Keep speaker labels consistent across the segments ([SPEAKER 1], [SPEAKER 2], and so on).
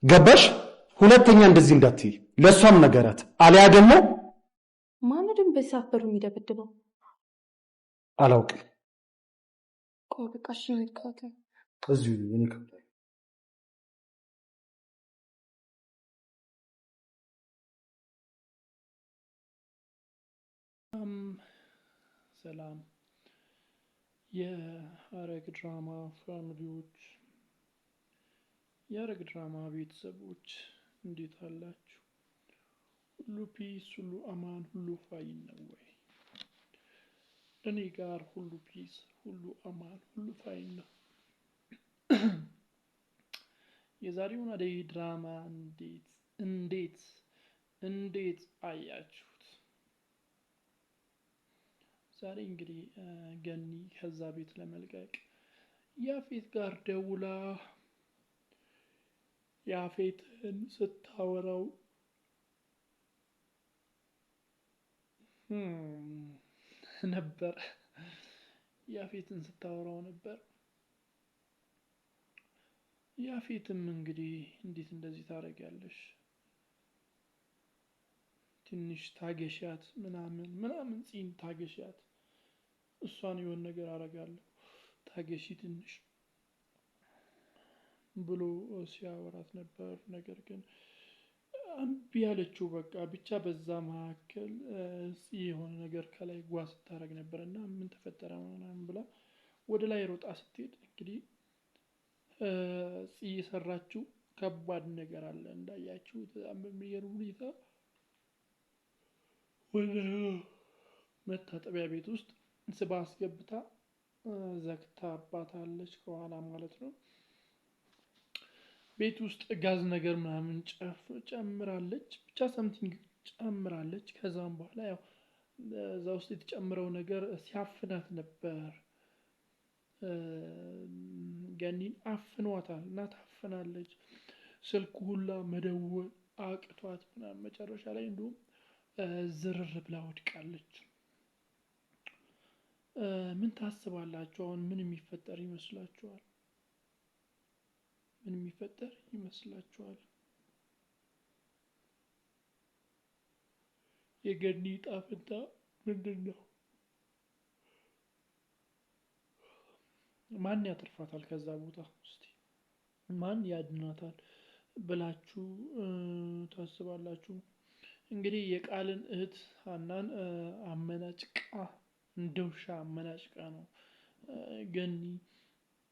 [SPEAKER 1] ገባሽ? ሁለተኛ እንደዚህ እንዳትይ ለሷም ነገራት። አሊያ ደግሞ
[SPEAKER 2] ማን ደም በሳፈሩ የሚደበድበው
[SPEAKER 1] አላውቅም።
[SPEAKER 2] ቆይ በቃ እሺ ንካተ
[SPEAKER 1] እዚሁ እኔ ከብዳለሁ።
[SPEAKER 3] ሰላም የሐረግ ድራማ ፋሚሊዎች፣ የሐረግ ድራማ ቤተሰቦች እንዴት አላችሁ? ሁሉ ፒስ፣ ሁሉ አማን፣ ሁሉ ፋይን ነው ወይ? እኔ ጋር ሁሉ ፒስ፣ ሁሉ አማን፣ ሁሉ ፋይን ነው። የዛሬውን አደይ ድራማ እንዴት አያችሁት? ዛሬ እንግዲህ ገኒ ከዛ ቤት ለመልቀቅ ያፌት ጋር ደውላ ያፌትን ስታወራው ነበር ያፌትን ስታወራው ነበር። ያፌትም እንግዲህ እንዴት እንደዚህ ታረጋለሽ? ትንሽ ታገሻት ምናምን ጽን ታገሻት፣ እሷን የሆነ ነገር አረጋለሁ ታገሺ ትንሽ ብሎ ሲያወራት ነበር። ነገር ግን እምቢ ያለችው በቃ ብቻ በዛ መካከል የሆነ ነገር ከላይ ጓዝ ስታረግ ነበርና ምን ተፈጠረ ምናምን ብላ ወደ ላይ ሮጣ ስትሄድ እንግዲህ የሰራችው ከባድ ነገር አለ እንዳያችሁ። በጣም በሚገርም ሁኔታ ወደ መታጠቢያ ቤት ውስጥ ስባ አስገብታ ዘግታባታለች ከኋላ ማለት ነው። ቤት ውስጥ ጋዝ ነገር ምናምን ጨምራለች፣ ብቻ ሰምቲንግ ጨምራለች። ከዛም በኋላ ያው እዛ ውስጥ የተጨመረው ነገር ሲያፍናት ነበር። ገኒን አፍኗታል እና ታፍናለች። ስልኩ ሁላ መደወል አቅቷት ምናምን መጨረሻ ላይ እንደውም ዝርር ብላ ወድቃለች። ምን ታስባላችሁ? አሁን ምን የሚፈጠር ይመስላችኋል? ምን የሚፈጠር ይመስላችኋል? የገኒ ዕጣ ፈንታ ምንድነው? ማን ያተርፋታል ከዛ ቦታ? እስቲ ማን ያድናታል ብላችሁ ታስባላችሁ? እንግዲህ የቃልን እህት ሀናን አመናጭቃ እንደውሻ አመናጭቃ ነው ገኒ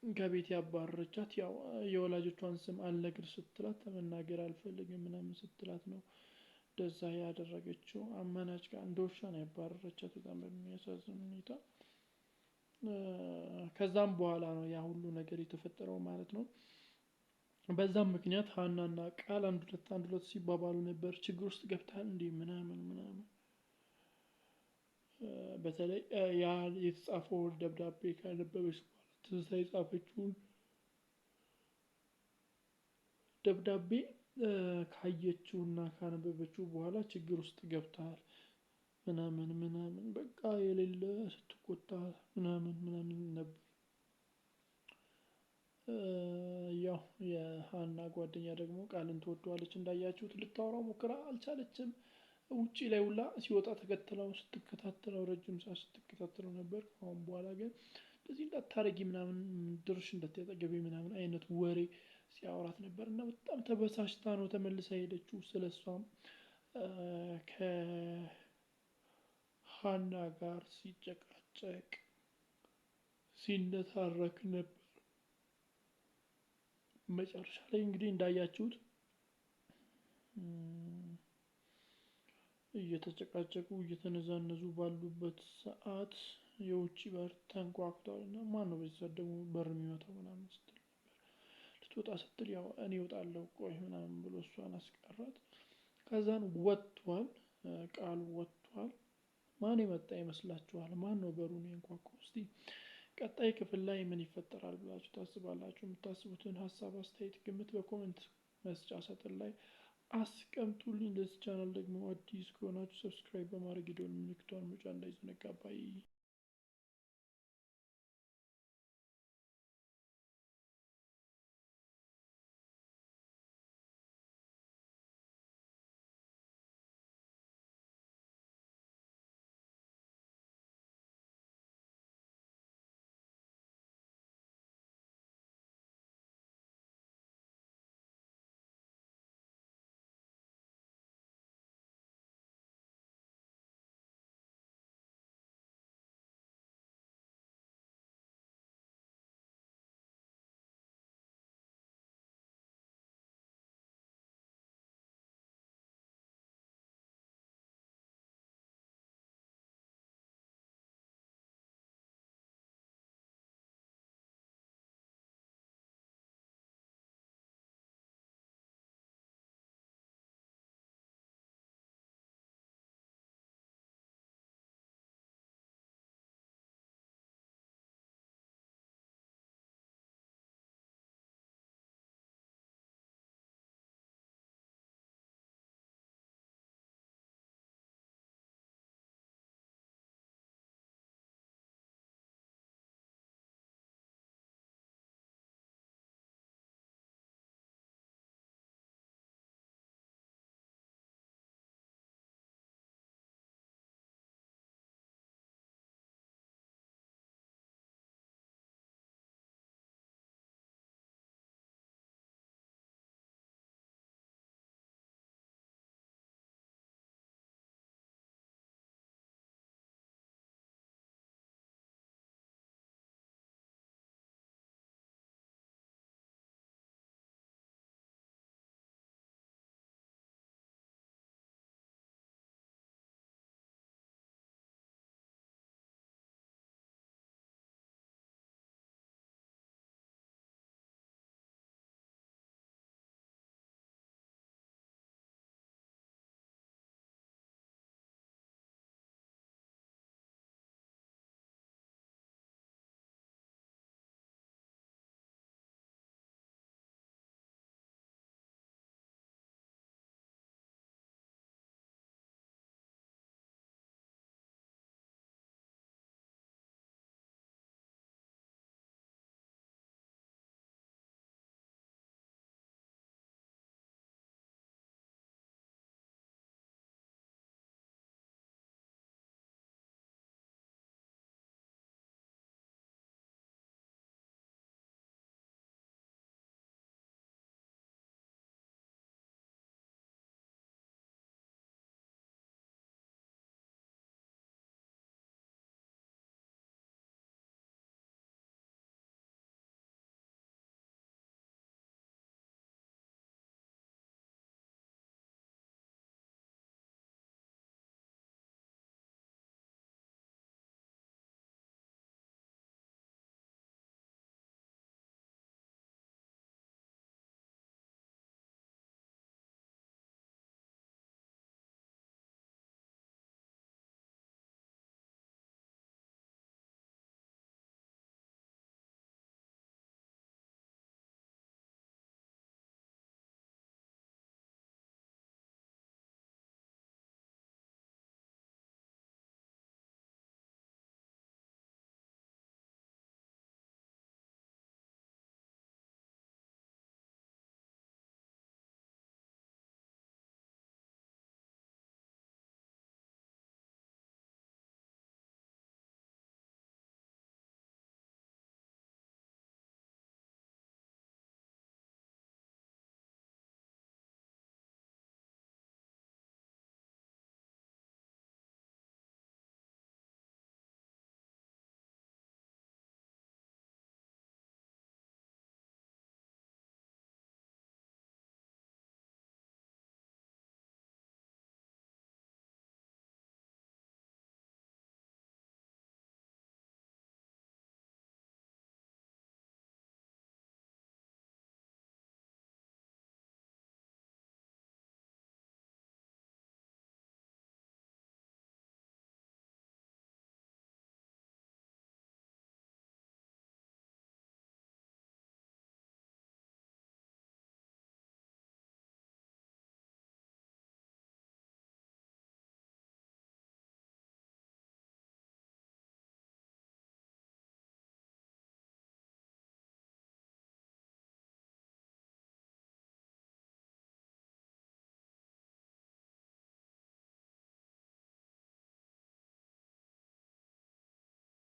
[SPEAKER 3] ከቤት ያባረረቻት። ያው የወላጆቿን ስም አልነግር ስትላት መናገር አልፈልግም ምናምን ስትላት ነው እንደዛ ያደረገችው። አመናጭቃ እንደውሻ ነው ያባረረቻት በጣም በሚያሳዝን ሁኔታ። ከዛም በኋላ ነው ያ ሁሉ ነገር የተፈጠረው ማለት ነው። በዛም ምክንያት ሀናና ቃል አንድ ሁለት ሲባባሉ ነበር። ችግር ውስጥ ገብታል እንዴ ምናምን በተለይ ያ የተጻፈው ደብዳቤ ካነበበች በኋላ ትዝታ የጻፈችውን ደብዳቤ ካየችውና ካነበበችው በኋላ ችግር ውስጥ ገብታል ምናምን በቃ የሌለ ስትቆጣ ምናምን ነበር። ያው የሀና ጓደኛ ደግሞ ቃልን ትወደዋለች እንዳያችሁት። ልታወራው ሞክራ አልቻለችም። ውጪ ላይ ሁላ ሲወጣ ተከትለው ስትከታተለው ረጅም ሰዓት ስትከታተለው ነበር። አሁን በኋላ ግን እንደዚህ እንዳታረጊ ምናምን ድርሽ እንዳትጠገቢ ምናምን አይነት ወሬ ሲያወራት ነበር እና በጣም ተበሳጭታ ነው ተመልሳ ሄደችው። ስለሷም ከሀና ጋር ሲጨቃጨቅ ሲነታረክ ነበር። መጨረሻ ላይ እንግዲህ እንዳያችሁት እየተጨቃጨቁ እየተነዛነዙ ባሉበት ሰዓት የውጭ በር ተንኳኩቷል እና ማን ነው በዚህ ሰዓት ደግሞ በር የሚመታው ምናምን ስትል ልትወጣ ስትል ያው እኔ እወጣለሁ ቆይ ምናምን ብሎ እሷን አስቀራት። ከዛን ወጥቷል፣ ቃሉ ወጥቷል። ማን የመጣ ይመስላችኋል? ማን ነው በሩን ያንኳኳው? እስቲ ቀጣይ ክፍል ላይ ምን ይፈጠራል ብላችሁ ታስባላችሁ? የምታስቡትን ሀሳብ፣ አስተያየት፣ ግምት በኮሜንት መስጫ ሳጥን ላይ አስቀምጡልኝ። ለዚህ ቻናል ደግሞ አዲስ ከሆናችሁ ሰብስክራይብ በማድረግ የደወል ምልክቷን መጫን እንዳይዘነጋ። ባይ